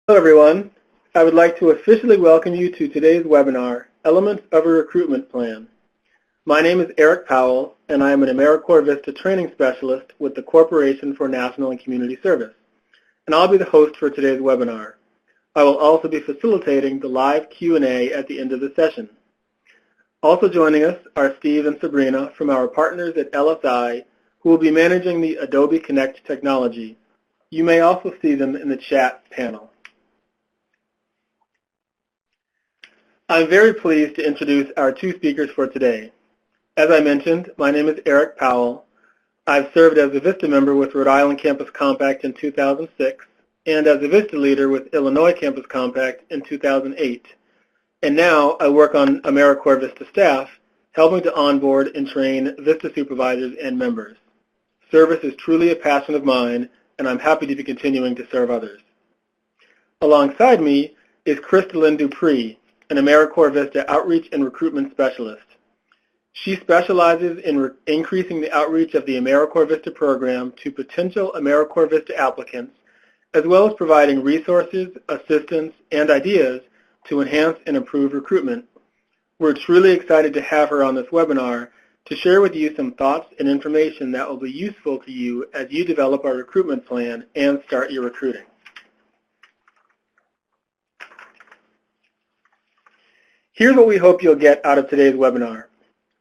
Hello everyone. I would like to officially welcome you to today's webinar, Elements of a Recruitment Plan. My name is Eric Powell, and I am an AmeriCorps Vista training specialist with the Corporation for National and Community Service, and I'll be the host for today's webinar. I will also be facilitating the live Q&A at the end of the session. Also joining us are Steve and Sabrina from our partners at LSI, who will be managing the Adobe Connect technology. You may also see them in the chat panel. I'm very pleased to introduce our two speakers for today. As I mentioned, my name is Eric Powell. I've served as a Vista member with Rhode Island Campus Compact in 2006 and as a Vista leader with Illinois Campus Compact in 2008. And now I work on AmeriCorps Vista staff, helping to onboard and train Vista supervisors and members. Service is truly a passion of mine, and I'm happy to be continuing to serve others. Alongside me is Crystalyn Dupree, an AmeriCorps Vista Outreach and Recruitment Specialist. She specializes in increasing the outreach of the AmeriCorps Vista program to potential AmeriCorps Vista applicants, as well as providing resources, assistance, and ideas to enhance and improve recruitment. We're truly excited to have her on this webinar to share with you some thoughts and information that will be useful to you as you develop our recruitment plan and start your recruiting. Here's what we hope you'll get out of today's webinar.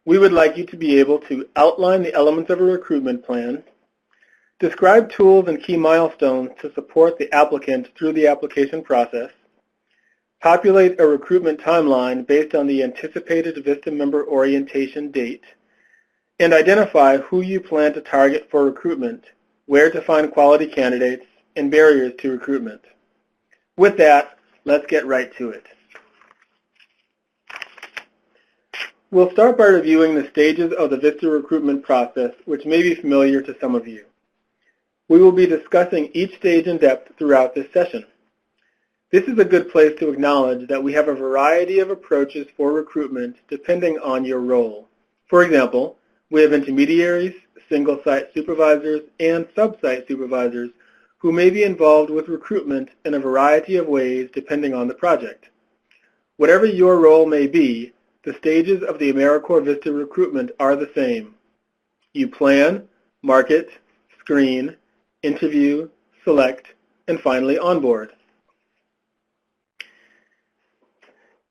We would like you to be able to outline the elements of a recruitment plan, describe tools and key milestones to support the applicant through the application process, populate a recruitment timeline based on the anticipated Vista member orientation date, and identify who you plan to target for recruitment, where to find quality candidates, and barriers to recruitment. With that, let's get right to it. We'll start by reviewing the stages of the Vista recruitment process, which may be familiar to some of you. We will be discussing each stage in depth throughout this session. This is a good place to acknowledge that we have a variety of approaches for recruitment depending on your role. For example, we have intermediaries, single-site supervisors, and sub-site supervisors who may be involved with recruitment in a variety of ways depending on the project. Whatever your role may be, the stages of the AmeriCorps Vista recruitment are the same. You plan, market, screen, interview, select, and finally onboard.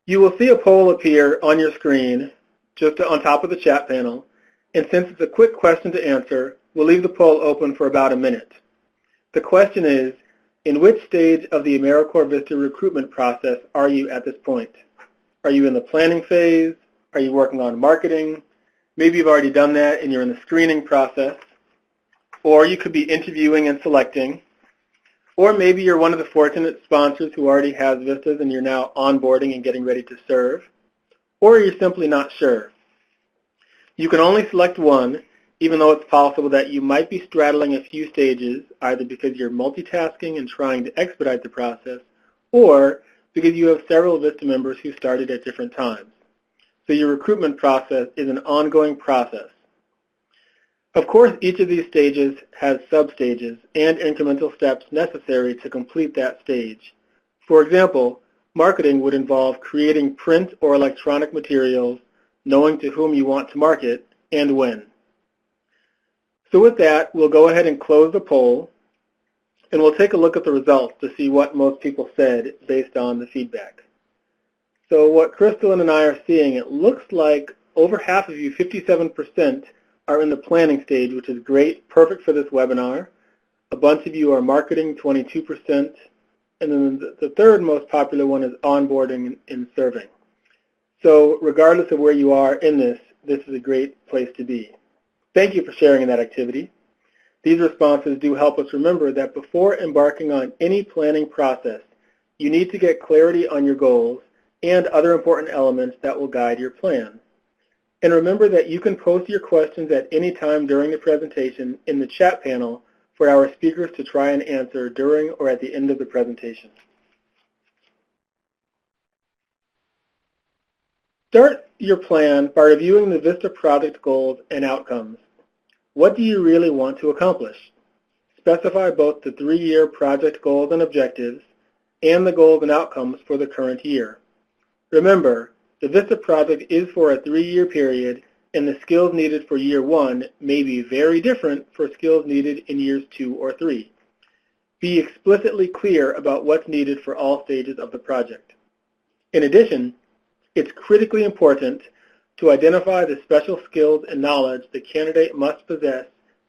You will see a poll appear on your screen just on top of the chat panel, and since it's a quick question to answer, we'll leave the poll open for about a minute. The question is, in which stage of the AmeriCorps Vista recruitment process are you at this point? Are you in the planning phase? Are you working on marketing? Maybe you've already done that and you're in the screening process. Or you could be interviewing and selecting. Or maybe you're one of the fortunate sponsors who already has Vistas and you're now onboarding and getting ready to serve. Or you're simply not sure. You can only select one, even though it's possible that you might be straddling a few stages, either because you're multitasking and trying to expedite the process, or because you have several Vista members who started at different times. So your recruitment process is an ongoing process. Of course, each of these stages has sub-stages and incremental steps necessary to complete that stage. For example, marketing would involve creating print or electronic materials, knowing to whom you want to market, and when. So with that, we'll go ahead and close the poll, and we'll take a look at the results to see what most people said based on the feedback. So what Crystalyn and I are seeing, it looks like over half of you, 57%, are in the planning stage, which is great, perfect for this webinar. A bunch of you are marketing, 22%, and then the third most popular one is onboarding and serving. So regardless of where you are in this is a great place to be. Thank you for sharing in that activity. These responses do help us remember that before embarking on any planning process, you need to get clarity on your goals and other important elements that will guide your plan. And remember that you can post your questions at any time during the presentation in the chat panel for our speakers to try and answer during or at the end of the presentation. Start your plan by reviewing the Vista project goals and outcomes. What do you really want to accomplish? Specify both the 3-year project goals and objectives, and the goals and outcomes for the current year. Remember, the Vista project is for a 3-year period, and the skills needed for year 1 may be very different for skills needed in years 2 or 3. Be explicitly clear about what's needed for all stages of the project. In addition, it's critically important to identify the special skills and knowledge the candidate must possess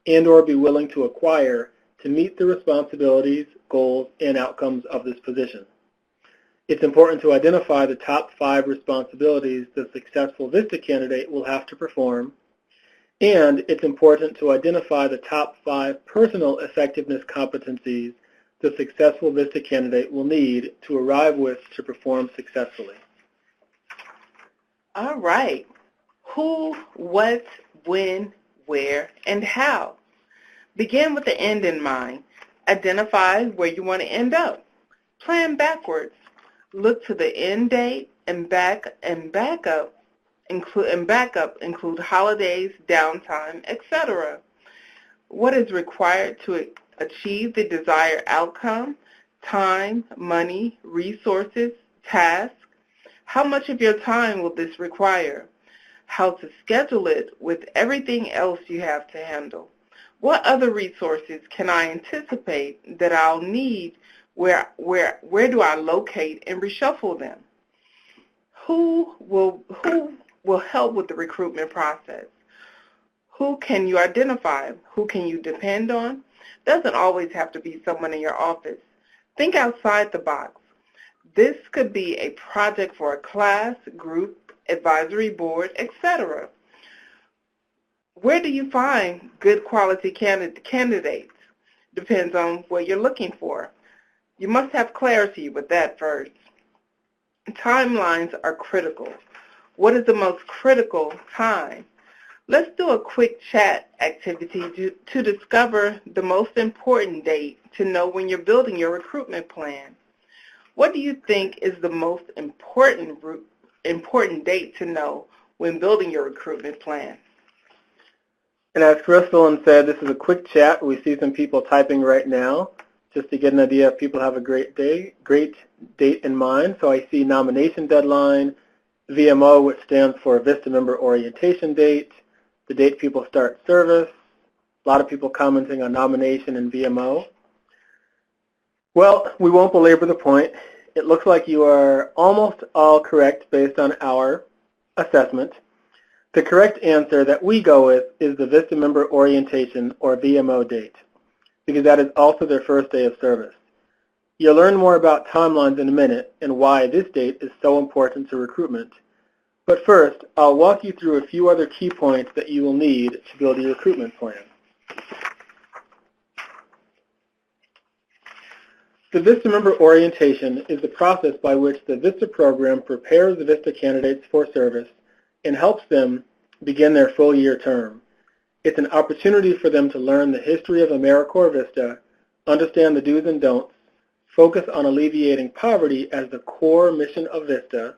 and/or be willing to acquire to meet the responsibilities, goals, and outcomes of this position. It's important to identify the top 5 responsibilities the successful Vista candidate will have to perform, and it's important to identify the top 5 personal effectiveness competencies the successful Vista candidate will need to arrive with to perform successfully. All right. Who, what, when, where, and how. Begin with the end in mind. Identify where you want to end up. Plan backwards. Look to the end date and backup include holidays, downtime, etc. What is required to achieve the desired outcome? Time, money, resources, tasks. How much of your time will this require? How to schedule it with everything else you have to handle. What other resources can I anticipate that I'll need? Where do I locate and reshuffle them? Who will help with the recruitment process? Who can you identify? Who can you depend on? Doesn't always have to be someone in your office. Think outside the box. This could be a project for a class, group, advisory board, etc. Where do you find good quality candidates? Depends on what you're looking for. You must have clarity with that first. Timelines are critical. What is the most critical time? Let's do a quick chat activity to discover the most important date to know when you're building your recruitment plan. What do you think is the most important date to know when building your recruitment plan? And as Crystal said, this is a quick chat. We see some people typing right now just to get an idea if people have a great date in mind. So I see nomination deadline, VMO, which stands for Vista Member Orientation Date, the date people start service, a lot of people commenting on nomination and VMO. Well, we won't belabor the point. It looks like you are almost all correct based on our assessment. The correct answer that we go with is the Vista Member Orientation or VMO date, because that is also their first day of service. You'll learn more about timelines in a minute and why this date is so important to recruitment. But first, I'll walk you through a few other key points that you will need to build your recruitment plan. The Vista Member Orientation is the process by which the Vista program prepares the Vista candidates for service and helps them begin their full year term. It's an opportunity for them to learn the history of AmeriCorps Vista, understand the do's and don'ts, focus on alleviating poverty as the core mission of Vista,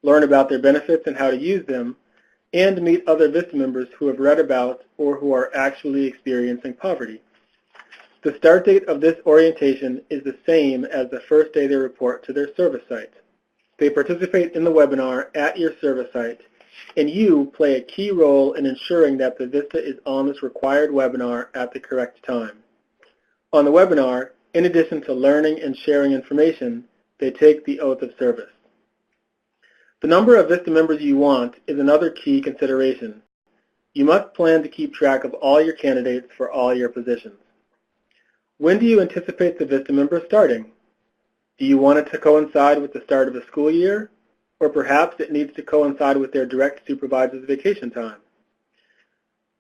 learn about their benefits and how to use them, and meet other Vista members who have read about or who are actually experiencing poverty. The start date of this orientation is the same as the first day they report to their service site. They participate in the webinar at your service site, and you play a key role in ensuring that the Vista is on this required webinar at the correct time. On the webinar, in addition to learning and sharing information, they take the oath of service. The number of Vista members you want is another key consideration. You must plan to keep track of all your candidates for all your positions. When do you anticipate the Vista members starting? Do you want it to coincide with the start of the school year? Or perhaps it needs to coincide with their direct supervisor's vacation time?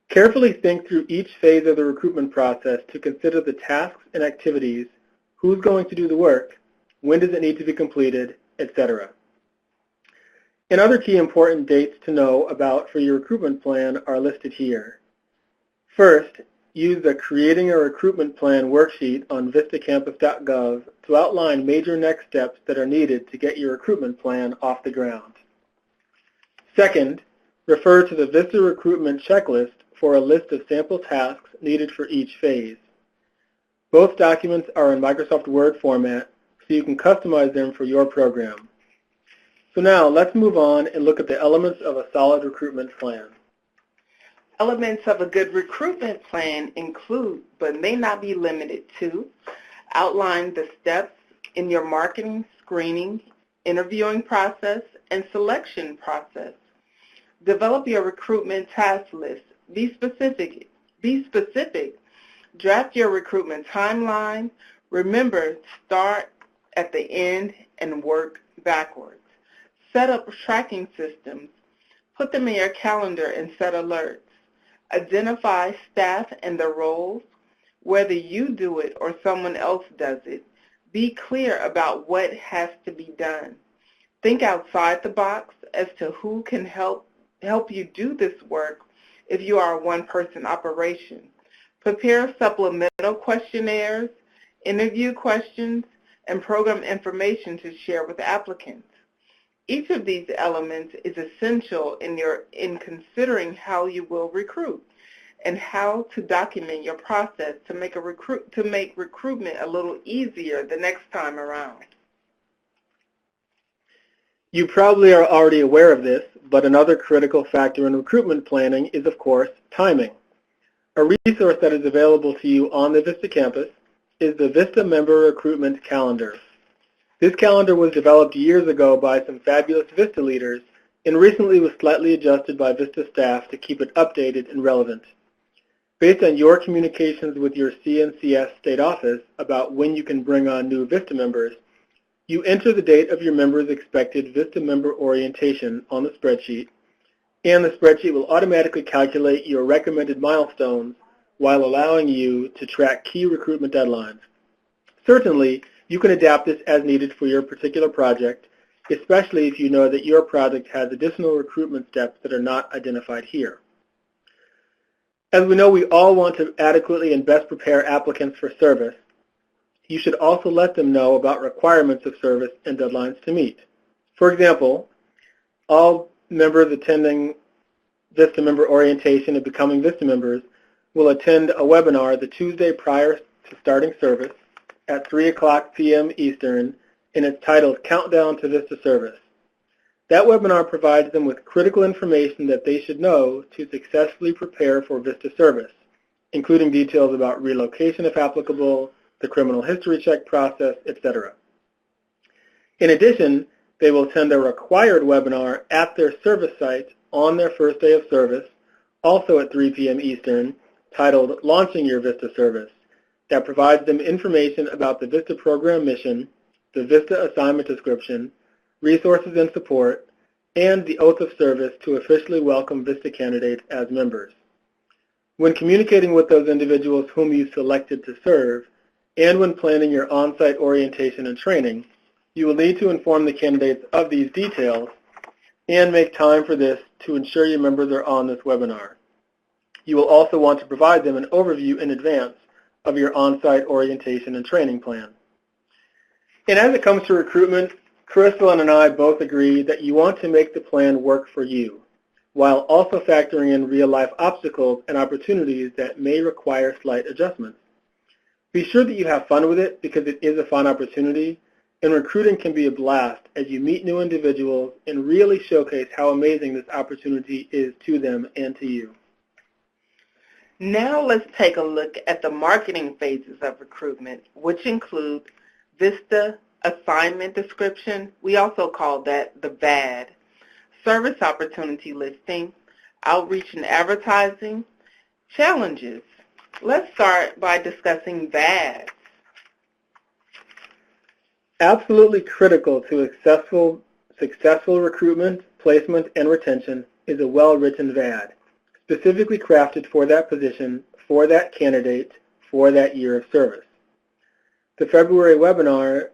Carefully think through each phase of the recruitment process to consider the tasks and activities, who's going to do the work, when does it need to be completed, etc. And other key important dates to know about for your recruitment plan are listed here. First, use the Creating a Recruitment Plan worksheet on vistacampus.gov to outline major next steps that are needed to get your recruitment plan off the ground. Second, refer to the Vista Recruitment Checklist for a list of sample tasks needed for each phase. Both documents are in Microsoft Word format, so so you can customize them for your program. So now let's move on and look at the elements of a solid recruitment plan. Elements of a good recruitment plan include, but may not be limited to, outline the steps in your marketing, screening, interviewing process, and selection process. Develop your recruitment task list. Be specific. Draft your recruitment timeline. Remember, start at the end and work backwards. Set up tracking systems. Put them in your calendar and set alerts. Identify staff and their roles. Whether you do it or someone else does it, be clear about what has to be done. Think outside the box as to who can help you do this work if you are a one-person operation. Prepare supplemental questionnaires, interview questions, and program information to share with applicants. Each of these elements is essential in considering how you will recruit and how to document your process to make recruitment a little easier the next time around. You probably are already aware of this, but another critical factor in recruitment planning is, of course, timing. A resource that is available to you on the Vista campus is the Vista Member Recruitment Calendar. This calendar was developed years ago by some fabulous Vista leaders and recently was slightly adjusted by Vista staff to keep it updated and relevant. Based on your communications with your CNCS state office about when you can bring on new Vista members, you enter the date of your member's expected Vista member orientation on the spreadsheet, and the spreadsheet will automatically calculate your recommended milestones while allowing you to track key recruitment deadlines. Certainly, you can adapt this as needed for your particular project, especially if you know that your project has additional recruitment steps that are not identified here. As we know, we all want to adequately and best prepare applicants for service. You should also let them know about requirements of service and deadlines to meet. For example, all members attending Vista Member Orientation and becoming Vista members will attend a webinar the Tuesday prior to starting service at 3 p.m. Eastern, and it's titled Countdown to Vista Service. That webinar provides them with critical information that they should know to successfully prepare for Vista service, including details about relocation if applicable, the criminal history check process, etc. In addition, they will attend a required webinar at their service site on their first day of service, also at 3 p.m. Eastern, titled Launching Your Vista Service, that provides them information about the Vista program mission, the Vista assignment description, resources and support, and the oath of service to officially welcome Vista candidates as members. When communicating with those individuals whom you selected to serve, and when planning your on-site orientation and training, you will need to inform the candidates of these details and make time for this to ensure your members are on this webinar. You will also want to provide them an overview in advance of your on-site orientation and training plan. And as it comes to recruitment, Crystal and I both agree that you want to make the plan work for you, while also factoring in real-life obstacles and opportunities that may require slight adjustments. Be sure that you have fun with it because it is a fun opportunity, and recruiting can be a blast as you meet new individuals and really showcase how amazing this opportunity is to them and to you. Now let's take a look at the marketing phases of recruitment, which include Vista assignment description. We also call that the VAD, service opportunity listing, outreach and advertising, challenges. Let's start by discussing VAD. Absolutely critical to successful recruitment, placement, and retention is a well-written VAD, specifically crafted for that position, for that candidate, for that year of service. The February webinar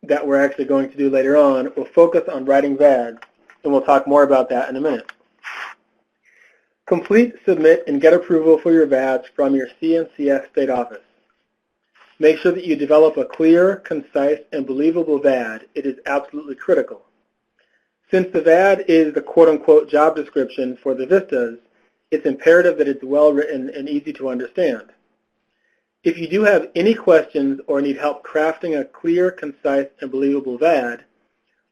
that we're actually going to do later on will focus on writing VADs, and we'll talk more about that in a minute. Complete, submit, and get approval for your VADs from your CNCS state office. Make sure that you develop a clear, concise, and believable VAD. It is absolutely critical. Since the VAD is the quote-unquote job description for the Vistas, it's imperative that it's well written and easy to understand. If you do have any questions or need help crafting a clear, concise, and believable VAD,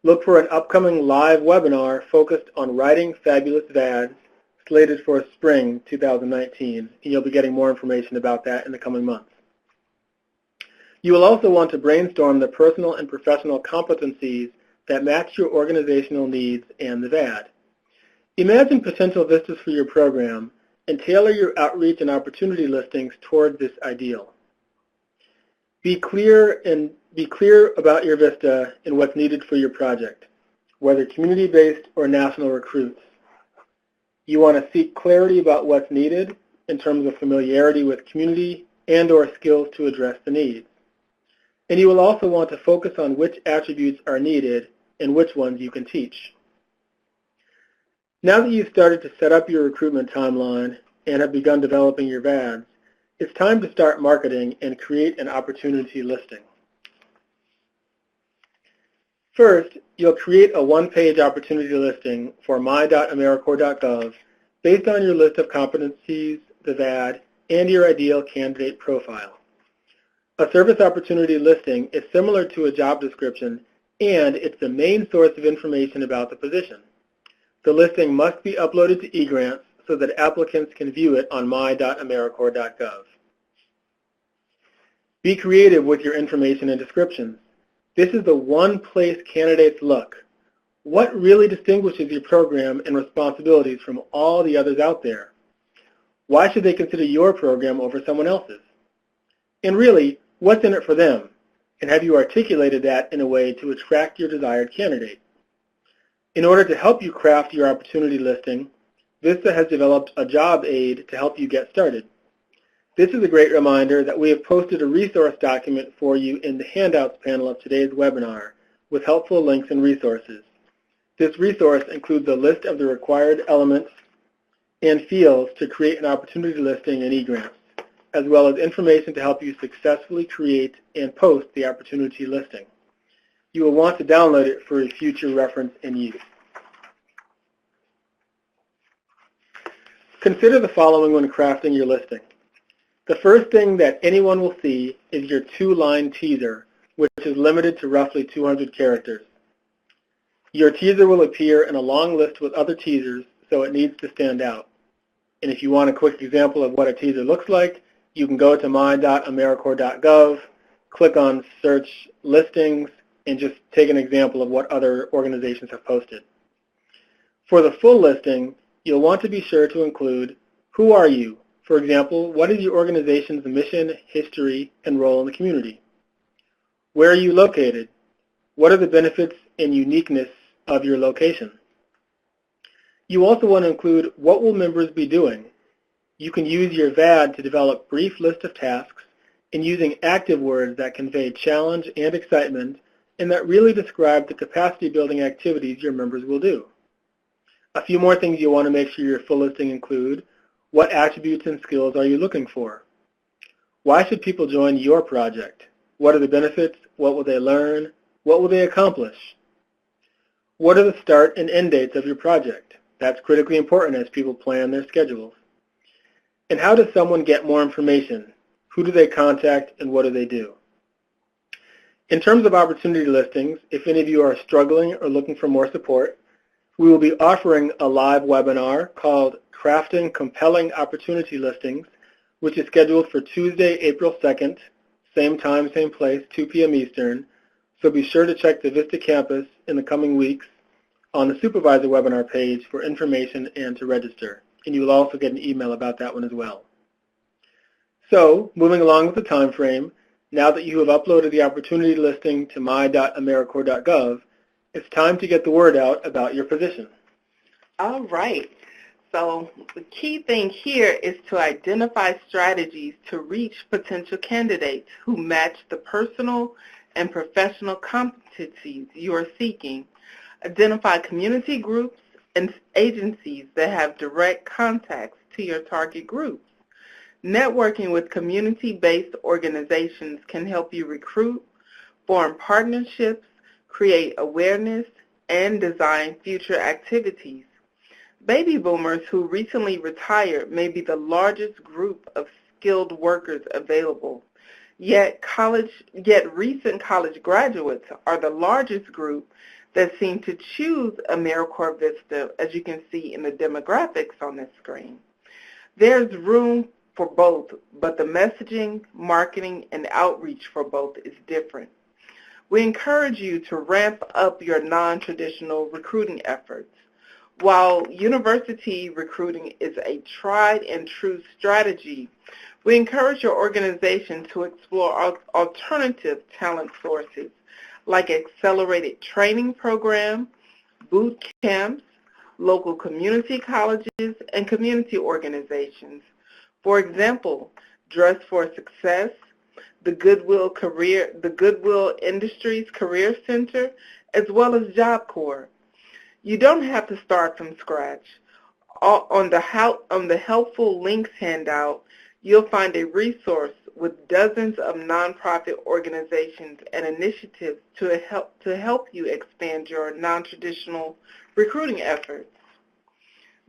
look for an upcoming live webinar focused on writing fabulous VADs slated for spring 2019, and you'll be getting more information about that in the coming months. You will also want to brainstorm the personal and professional competencies that match your organizational needs and the VAD. Imagine potential vistas for your program and tailor your outreach and opportunity listings toward this ideal. Be clear about your Vista and what's needed for your project, whether community-based or national recruits. You want to seek clarity about what's needed in terms of familiarity with community and/or skills to address the needs. And you will also want to focus on which attributes are needed and which ones you can teach. Now that you've started to set up your recruitment timeline and have begun developing your VADs, it's time to start marketing and create an opportunity listing. First, you'll create a one-page opportunity listing for my.americorps.gov based on your list of competencies, the VAD, and your ideal candidate profile. A service opportunity listing is similar to a job description, and it's the main source of information about the position. The listing must be uploaded to eGrants so that applicants can view it on my.americorps.gov. Be creative with your information and descriptions. This is the one place candidates look. What really distinguishes your program and responsibilities from all the others out there? Why should they consider your program over someone else's? And really, what's in it for them? And have you articulated that in a way to attract your desired candidate? In order to help you craft your opportunity listing, Vista has developed a job aid to help you get started. This is a great reminder that we have posted a resource document for you in the handouts panel of today's webinar with helpful links and resources. This resource includes a list of the required elements and fields to create an opportunity listing in eGrants, as well as information to help you successfully create and post the opportunity listing. You will want to download it for a future reference and use. Consider the following when crafting your listing. The first thing that anyone will see is your two-line teaser, which is limited to roughly 200 characters. Your teaser will appear in a long list with other teasers, so it needs to stand out. And if you want a quick example of what a teaser looks like, you can go to my.americorps.gov, click on Search Listings, and just take an example of what other organizations have posted. For the full listing, you'll want to be sure to include who are you? For example, what is your organization's mission, history, and role in the community? Where are you located? What are the benefits and uniqueness of your location? You also want to include what will members be doing. You can use your VAD to develop brief list of tasks and using active words that convey challenge and excitement and that really describe the capacity building activities your members will do. A few more things you'll want to make sure your full listing include: what attributes and skills are you looking for? Why should people join your project? What are the benefits? What will they learn? What will they accomplish? What are the start and end dates of your project? That's critically important as people plan their schedules. And how does someone get more information? Who do they contact and what do they do? In terms of opportunity listings, if any of you are struggling or looking for more support, we will be offering a live webinar called Crafting Compelling Opportunity Listings, which is scheduled for Tuesday, April 2nd, same time, same place, 2 p.m. Eastern. So be sure to check the Vista campus in the coming weeks on the supervisor webinar page for information and to register. And you will also get an email about that one as well. So, moving along with the time frame, now that you have uploaded the opportunity listing to my.americorps.gov, it's time to get the word out about your position. All right. So the key thing here is to identify strategies to reach potential candidates who match the personal and professional competencies you are seeking. Identify community groups and agencies that have direct contacts to your target groups. Networking with community-based organizations can help you recruit, form partnerships, create awareness, and design future activities. Baby boomers who recently retired may be the largest group of skilled workers available. Yet recent college graduates are the largest group that seem to choose AmeriCorps Vista, as you can see in the demographics on this screen. There's room for both, but the messaging, marketing, and outreach for both is different. We encourage you to ramp up your non-traditional recruiting efforts. While university recruiting is a tried and true strategy, we encourage your organization to explore alternative talent sources like accelerated training programs, boot camps, local community colleges, and community organizations. For example, Dress for Success, the Goodwill Industries Career Center, as well as Job Corps. You don't have to start from scratch. On the helpful links handout, you'll find a resource with dozens of nonprofit organizations and initiatives to help you expand your non-traditional recruiting efforts.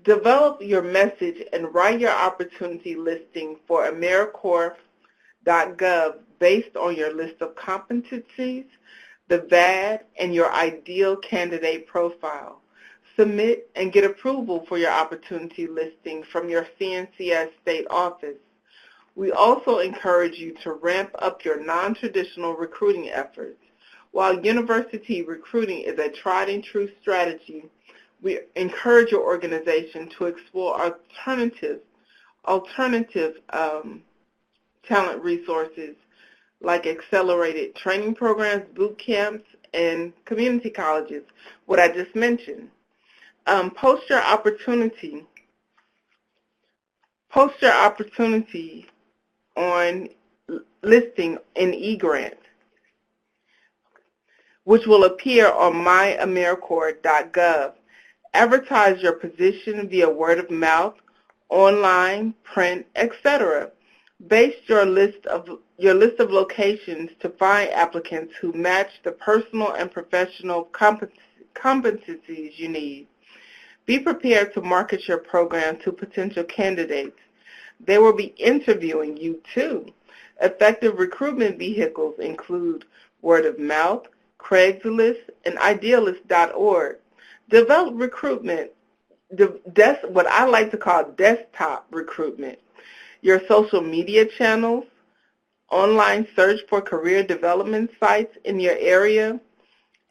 Develop your message and write your opportunity listing for AmeriCorps.gov based on your list of competencies, the VAD, and your ideal candidate profile. Submit and get approval for your opportunity listing from your CNCS state office. We also encourage you to ramp up your non-traditional recruiting efforts. While university recruiting is a tried and true strategy, we encourage your organization to explore alternative talent resources like accelerated training programs, boot camps, and community colleges, what I just mentioned. Post your opportunity on listing in eGrant, which will appear on myamericorps.gov. Advertise your position via word of mouth, online, print, etc. Base your list of locations to find applicants who match the personal and professional competencies you need. Be prepared to market your program to potential candidates. They will be interviewing you too. Effective recruitment vehicles include word of mouth, Craigslist, and idealist.org. Develop recruitment, what I like to call desktop recruitment. Your social media channels, online search for career development sites in your area,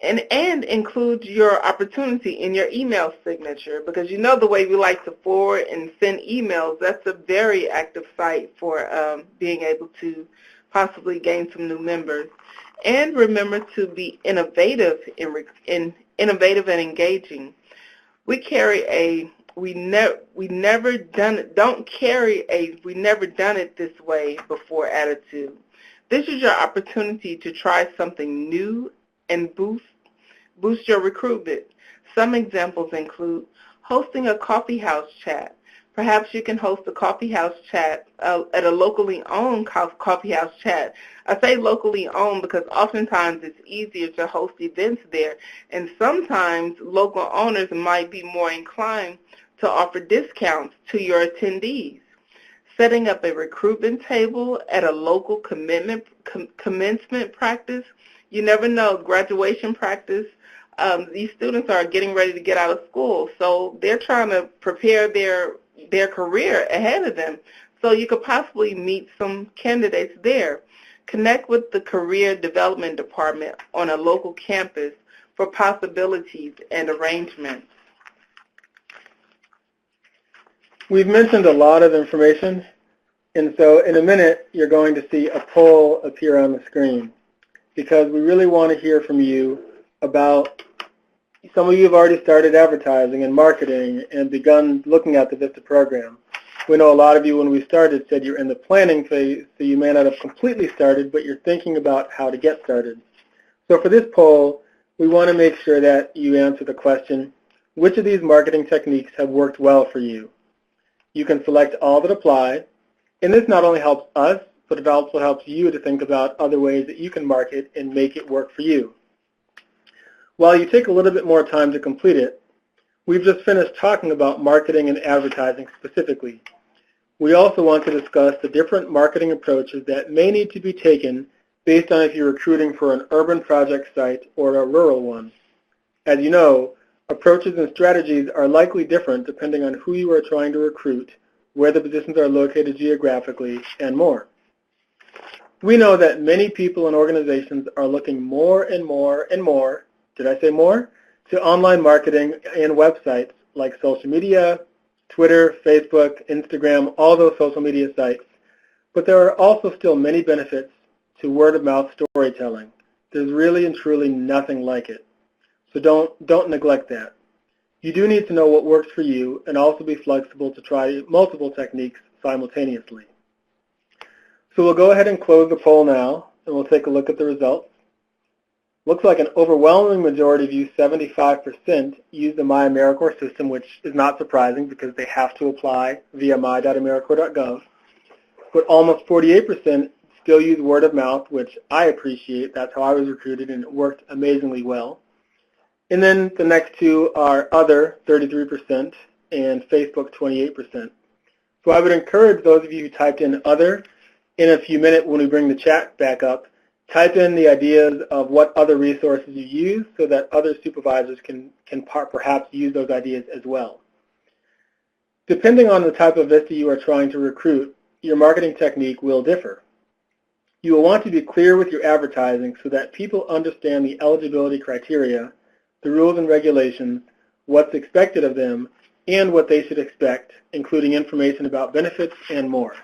and include your opportunity in your email signature, because you know the way we like to forward and send emails, that's a very active site for being able to possibly gain some new members. And remember to be innovative and engaging. We carry a we never done it this way before attitude. This is your opportunity to try something new and boost your recruitment. Some examples include hosting a coffee house chat. Perhaps you can host a coffee house chat at a locally owned coffee house chat. I say locally owned because oftentimes it's easier to host events there, and sometimes local owners might be more inclined to offer discounts to your attendees. Setting up a recruitment table at a local commencement practice. You never know, graduation practice. These students are getting ready to get out of school, so they're trying to prepare their career ahead of them. So you could possibly meet some candidates there. Connect with the career development department on a local campus for possibilities and arrangements. We've mentioned a lot of information, and so in a minute you're going to see a poll appear on the screen, because we really want to hear from you about, some of you have already started advertising and marketing and begun looking at the Vista program. We know a lot of you, when we started, said you're in the planning phase, so you may not have completely started, but you're thinking about how to get started. So for this poll, we want to make sure that you answer the question, which of these marketing techniques have worked well for you? You can select all that apply, and this not only helps us, but it also helps you to think about other ways that you can market and make it work for you. While you take a little bit more time to complete it, we've just finished talking about marketing and advertising specifically. We also want to discuss the different marketing approaches that may need to be taken based on if you're recruiting for an urban project site or a rural one. As you know, approaches and strategies are likely different depending on who you are trying to recruit, where the positions are located geographically, and more. We know that many people and organizations are looking more and more and more, did I say more, to online marketing and websites like social media, Twitter, Facebook, Instagram, all those social media sites. But there are also still many benefits to word-of-mouth storytelling. There's really and truly nothing like it. So don't neglect that. You do need to know what works for you and also be flexible to try multiple techniques simultaneously. So we'll go ahead and close the poll now, and we'll take a look at the results. Looks like an overwhelming majority of you, 75%, use the MyAmericorps system, which is not surprising because they have to apply via my.americorps.gov. But almost 48% still use word of mouth, which I appreciate. That's how I was recruited, and it worked amazingly well. And then the next two are other, 33%, and Facebook, 28%. So I would encourage those of you who typed in other, in a few minutes when we bring the chat back up, type in the ideas of what other resources you use so that other supervisors can perhaps use those ideas as well. Depending on the type of Vista you are trying to recruit, your marketing technique will differ. You will want to be clear with your advertising so that people understand the eligibility criteria, the rules and regulations, what's expected of them, and what they should expect, including information about benefits and more.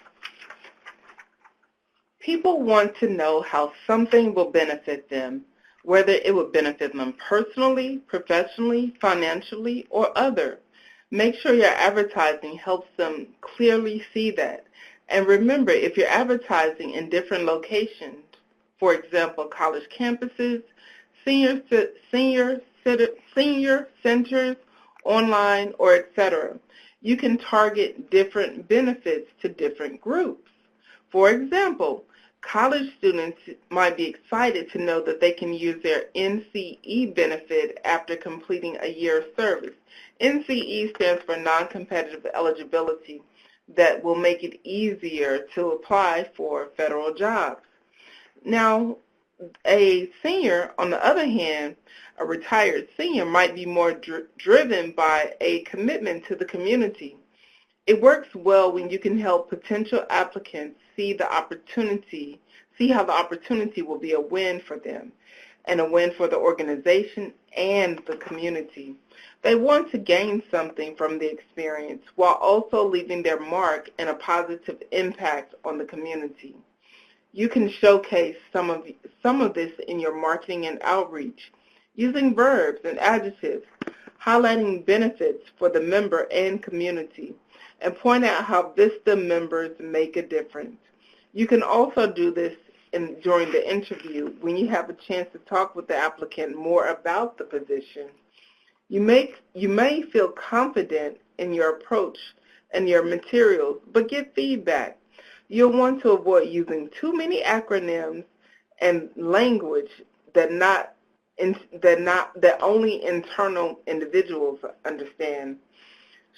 People want to know how something will benefit them, whether it would benefit them personally, professionally, financially, or other. Make sure your advertising helps them clearly see that. And remember, if you're advertising in different locations, for example, college campuses, senior centers, online, or etc., you can target different benefits to different groups. For example, college students might be excited to know that they can use their NCE benefit after completing a year of service. NCE stands for non-competitive eligibility that will make it easier to apply for federal jobs. Now, a senior, on the other hand, a retired senior might be more driven by a commitment to the community. It works well when you can help potential applicants see how the opportunity will be a win for them and a win for the organization and the community. They want to gain something from the experience while also leaving their mark and a positive impact on the community. You can showcase some of this in your marketing and outreach, using verbs and adjectives, highlighting benefits for the member and community, and point out how Vista members make a difference. You can also do this during the interview when you have a chance to talk with the applicant more about the position. You may feel confident in your approach and your materials, but get feedback. You'll want to avoid using too many acronyms and language that only internal individuals understand.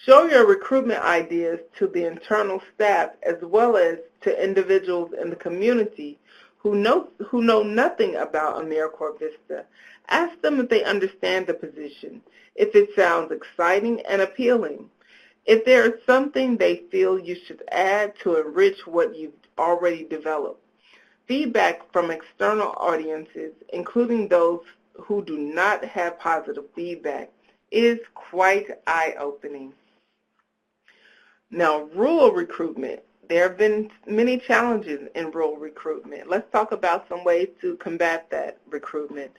Show your recruitment ideas to the internal staff as well as to individuals in the community who know nothing about AmeriCorps Vista. Ask them if they understand the position, if it sounds exciting and appealing, if there is something they feel you should add to enrich what you've already developed. Feedback from external audiences, including those who do not have positive feedback, is quite eye-opening. Now, rural recruitment. There have been many challenges in rural recruitment. Let's talk about some ways to combat that recruitment.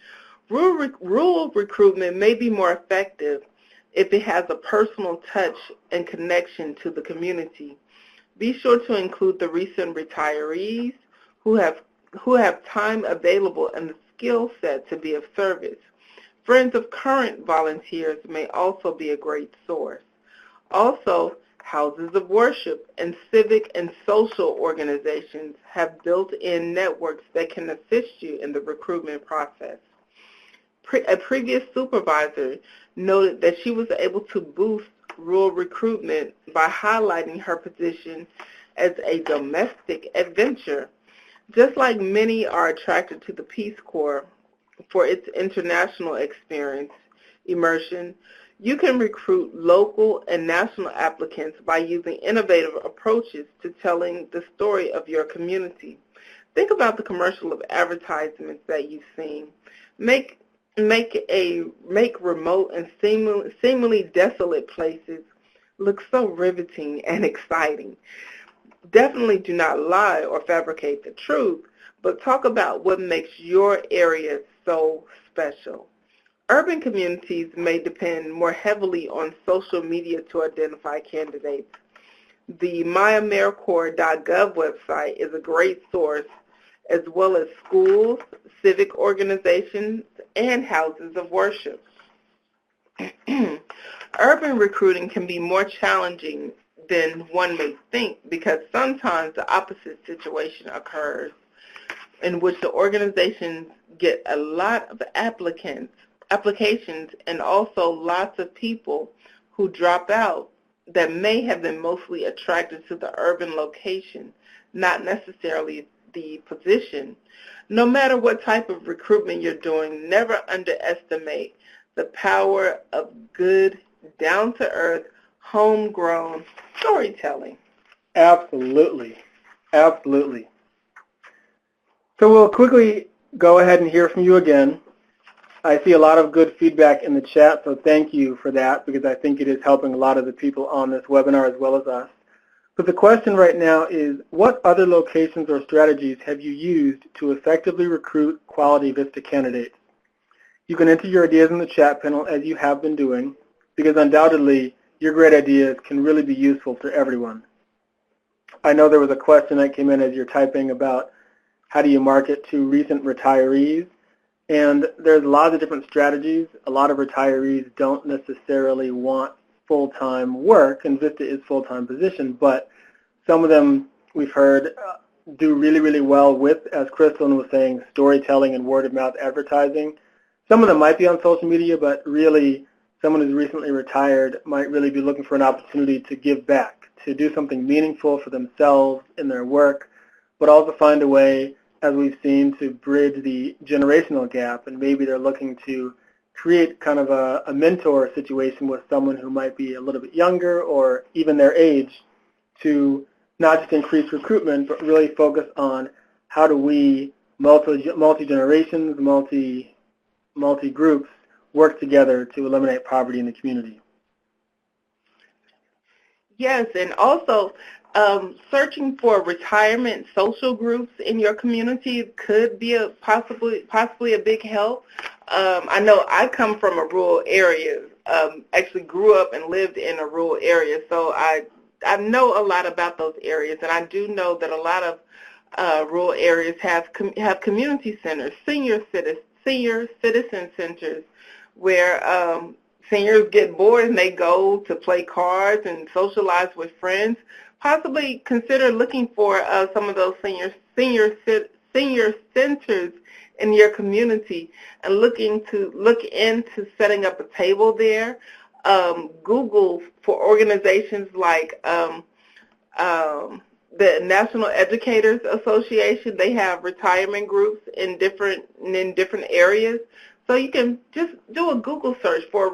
Rural recruitment may be more effective if it has a personal touch and connection to the community. Be sure to include the recent retirees who have time available and the skill set to be of service. Friends of current volunteers may also be a great source. Also, houses of worship and civic and social organizations have built-in networks that can assist you in the recruitment process. A previous supervisor noted that she was able to boost rural recruitment by highlighting her position as a domestic adventure. Just like many are attracted to the Peace Corps for its international experience, immersion, you can recruit local and national applicants by using innovative approaches to telling the story of your community. Think about the commercial of advertisements that you've seen. Make remote and seemingly desolate places look so riveting and exciting. Definitely do not lie or fabricate the truth, but talk about what makes your area so special. Urban communities may depend more heavily on social media to identify candidates. The myAmericorps.gov website is a great source, as well as schools, civic organizations, and houses of worship. Urban recruiting can be more challenging than one may think because sometimes the opposite situation occurs in which the organizations get a lot of applications and also lots of people who drop out that may have been mostly attracted to the urban location, not necessarily the position. No matter what type of recruitment you're doing, never underestimate the power of good, down-to-earth, homegrown storytelling. Absolutely. Absolutely. So we'll quickly go ahead and hear from you again. I see a lot of good feedback in the chat, so thank you for that because I think it is helping a lot of the people on this webinar as well as us. But the question right now is, what other locations or strategies have you used to effectively recruit quality Vista candidates? You can enter your ideas in the chat panel as you have been doing because undoubtedly your great ideas can really be useful for everyone. I know there was a question that came in as you're typing about how do you market to recent retirees, and there's a lot of different strategies. A lot of retirees don't necessarily want full-time work, and Vista is full-time position, but some of them we've heard do really, really well with, as Crystal was saying, storytelling and word-of-mouth advertising. Some of them might be on social media, but really someone who's recently retired might really be looking for an opportunity to give back, to do something meaningful for themselves in their work, but also find a way, as we've seen, to bridge the generational gap, and maybe they're looking to create kind of a mentor situation with someone who might be a little bit younger or even their age to not just increase recruitment, but really focus on how do we, multi-generations, multi-groups, work together to eliminate poverty in the community. Yes, and also searching for retirement social groups in your community could be possibly a big help. I know I come from a rural area, actually grew up and lived in a rural area, so I know a lot about those areas, and I do know that a lot of rural areas have community centers, senior citizen centers, where seniors get bored and they go to play cards and socialize with friends. Possibly consider looking for some of those senior centers in your community and look into setting up a table there. Google for organizations like the National Educators Association. They have retirement groups in different areas. So you can just do a Google search for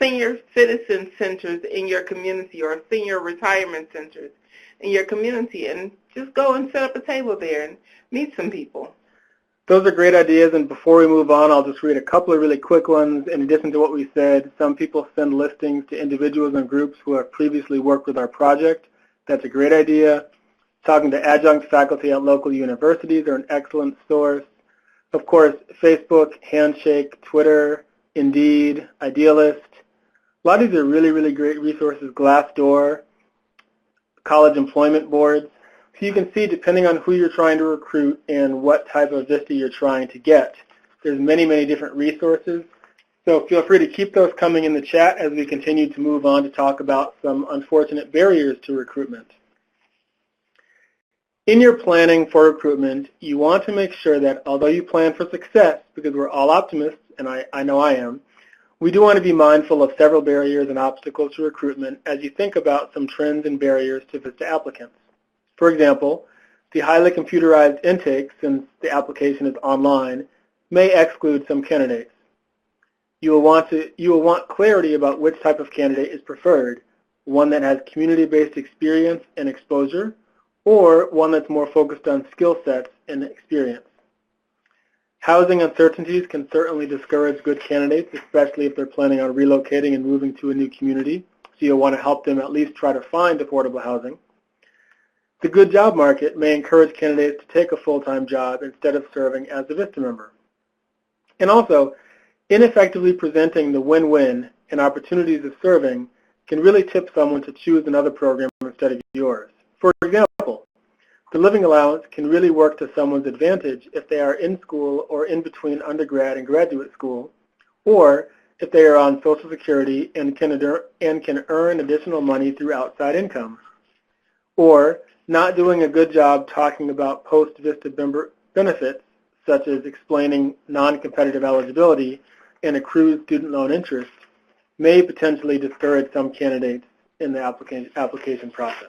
senior citizen centers in your community or senior retirement centers in your community, and just go and set up a table there and meet some people. Those are great ideas, and before we move on, I'll just read a couple of really quick ones. In addition to what we said, some people send listings to individuals and groups who have previously worked with our project. That's a great idea. Talking to adjunct faculty at local universities are an excellent source. Of course, Facebook, Handshake, Twitter, Indeed, Idealist. A lot of these are really, really great resources. Glassdoor, college employment boards. So you can see, depending on who you're trying to recruit and what type of Vista you're trying to get, there's many, many different resources. So feel free to keep those coming in the chat as we continue to move on to talk about some unfortunate barriers to recruitment. In your planning for recruitment, you want to make sure that although you plan for success, because we're all optimists, and I know I am, We do want to be mindful of several barriers and obstacles to recruitment as you think about some trends and barriers to Vista applicants. For example, the highly computerized intake, since the application is online, may exclude some candidates. You will want clarity about which type of candidate is preferred, one that has community-based experience and exposure, or one that's more focused on skill sets and experience. Housing uncertainties can certainly discourage good candidates, especially if they're planning on relocating and moving to a new community, so you'll want to help them at least try to find affordable housing. The good job market may encourage candidates to take a full-time job instead of serving as a Vista member. And also, ineffectively presenting the win-win and opportunities of serving can really tip someone to choose another program instead of yours. For example, the living allowance can really work to someone's advantage if they are in school or in between undergrad and graduate school, or if they are on Social Security and can earn additional money through outside income, or not doing a good job talking about post-Vista benefits, such as explaining non-competitive eligibility and accrued student loan interest, may potentially discourage some candidates in the application process.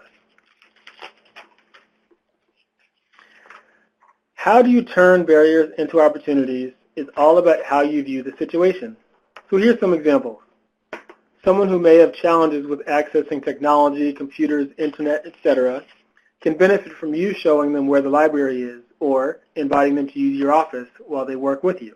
How do you turn barriers into opportunities is all about how you view the situation. So here's some examples. Someone who may have challenges with accessing technology, computers, internet, etc., can benefit from you showing them where the library is or inviting them to use your office while they work with you.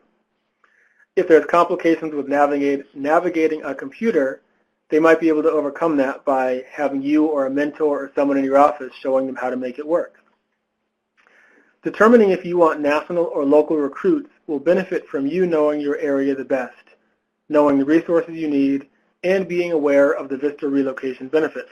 If there's complications with navigating a computer, they might be able to overcome that by having you or a mentor or someone in your office showing them how to make it work. Determining if you want national or local recruits will benefit from you knowing your area the best, knowing the resources you need, and being aware of the Vista relocation benefits.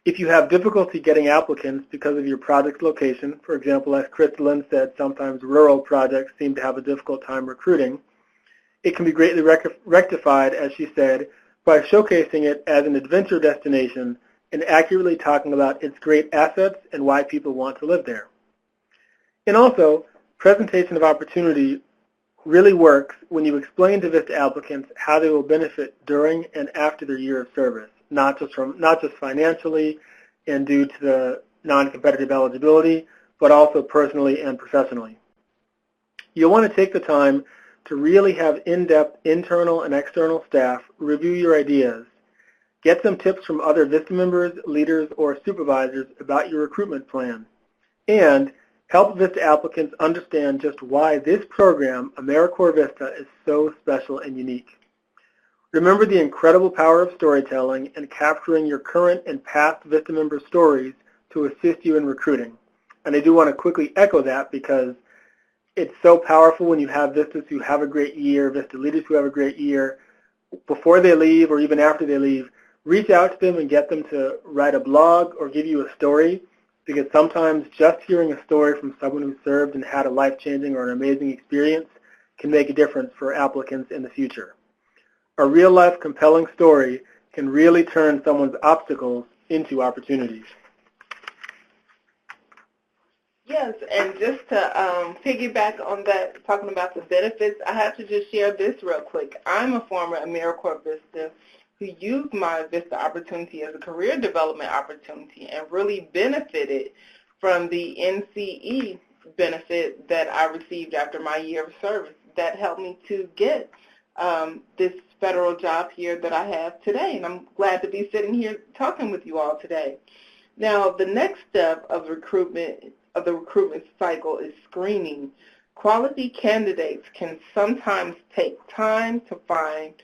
If you have difficulty getting applicants because of your project's location, for example, as Crystalline said, sometimes rural projects seem to have a difficult time recruiting, it can be greatly rectified, as she said, by showcasing it as an adventure destination and accurately talking about its great assets and why people want to live there. And also, presentation of opportunity really works when you explain to Vista applicants how they will benefit during and after their year of service, not just financially and due to the non-competitive eligibility, but also personally and professionally. You'll want to take the time to really have in-depth internal and external staff review your ideas, get some tips from other Vista members, leaders, or supervisors about your recruitment plan, and help Vista applicants understand just why this program, AmeriCorps Vista, is so special and unique. Remember the incredible power of storytelling and capturing your current and past Vista member stories to assist you in recruiting. And I do want to quickly echo that because it's so powerful when you have Vistas who have a great year, Vista leaders who have a great year, before they leave or even after they leave, reach out to them and get them to write a blog or give you a story, because sometimes just hearing a story from someone who served and had a life-changing or an amazing experience can make a difference for applicants in the future. A real-life compelling story can really turn someone's obstacles into opportunities. Yes, and just to piggyback on that, talking about the benefits, I have to just share this real quick. I'm a former AmeriCorps Vista who used my Vista opportunity as a career development opportunity and really benefited from the NCE benefit that I received after my year of service. That helped me to get this federal job here that I have today, and I'm glad to be sitting here talking with you all today. Now, the next step of the recruitment cycle is screening. Quality candidates can sometimes take time to find,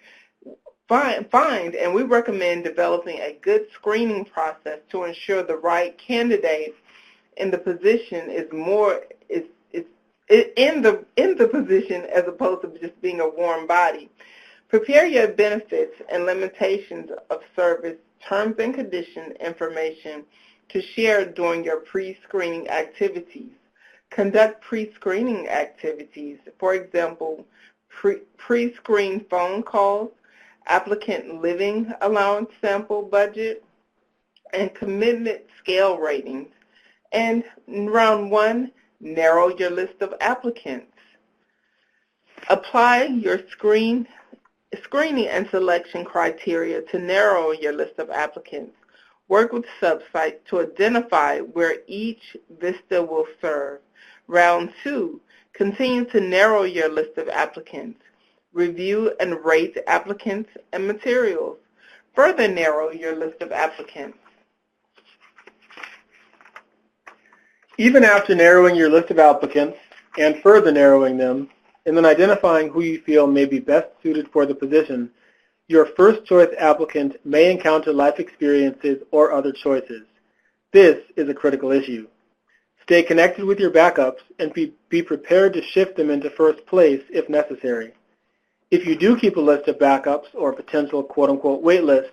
and we recommend developing a good screening process to ensure the right candidate in the position is in the position as opposed to just being a warm body. Prepare your benefits and limitations of service, terms and condition information to share during your pre-screening activities. Conduct pre-screening activities, for example, pre-screen phone calls, applicant living allowance sample budget, and commitment scale ratings. And round one, narrow your list of applicants. Apply your screen screening and selection criteria to narrow your list of applicants. Work with sub-sites to identify where each Vista will serve. Round 2, continue to narrow your list of applicants. Review and rate applicants and materials. Further narrow your list of applicants. Even after narrowing your list of applicants and further narrowing them, and then identifying who you feel may be best suited for the position, your first choice applicant may encounter life experiences or other choices. This is a critical issue. Stay connected with your backups and be prepared to shift them into first place if necessary. If you do keep a list of backups or potential quote-unquote wait list,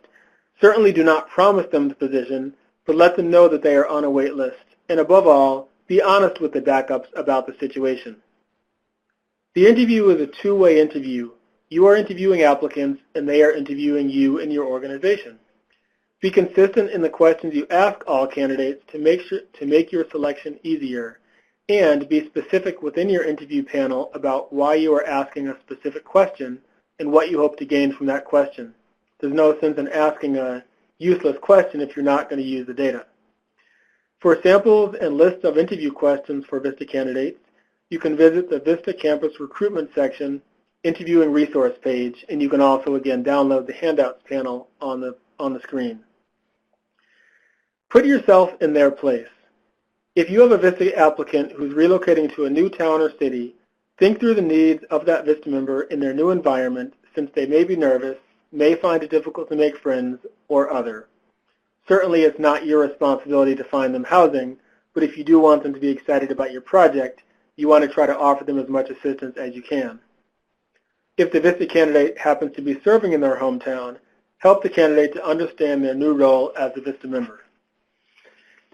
certainly do not promise them the position, but let them know that they are on a wait list. And above all, be honest with the backups about the situation. The interview is a two-way interview. You are interviewing applicants, and they are interviewing you and your organization. Be consistent in the questions you ask all candidates to make your selection easier, and be specific within your interview panel about why you are asking a specific question and what you hope to gain from that question. There's no sense in asking a useless question if you're not going to use the data. For samples and lists of interview questions for Vista candidates, you can visit the Vista Campus Recruitment section, Interviewing Resource page, and you can also, again, download the handouts panel on the screen. Put yourself in their place. If you have a Vista applicant who's relocating to a new town or city, think through the needs of that Vista member in their new environment, since they may be nervous, may find it difficult to make friends, or other. Certainly it's not your responsibility to find them housing, but if you do want them to be excited about your project, you want to try to offer them as much assistance as you can. If the Vista candidate happens to be serving in their hometown, help the candidate to understand their new role as a Vista member.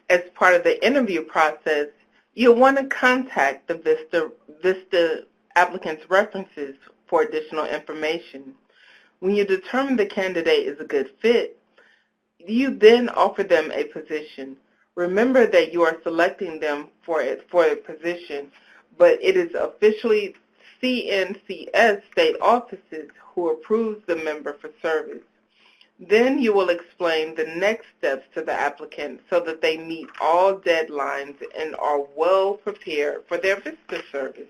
As part of the interview process, you'll want to contact the Vista applicant's references for additional information. When you determine the candidate is a good fit, you then offer them a position. Remember that you are selecting them for a position, but it is officially CNCS state offices who approves the member for service. Then you will explain the next steps to the applicant so that they meet all deadlines and are well prepared for their Vista service.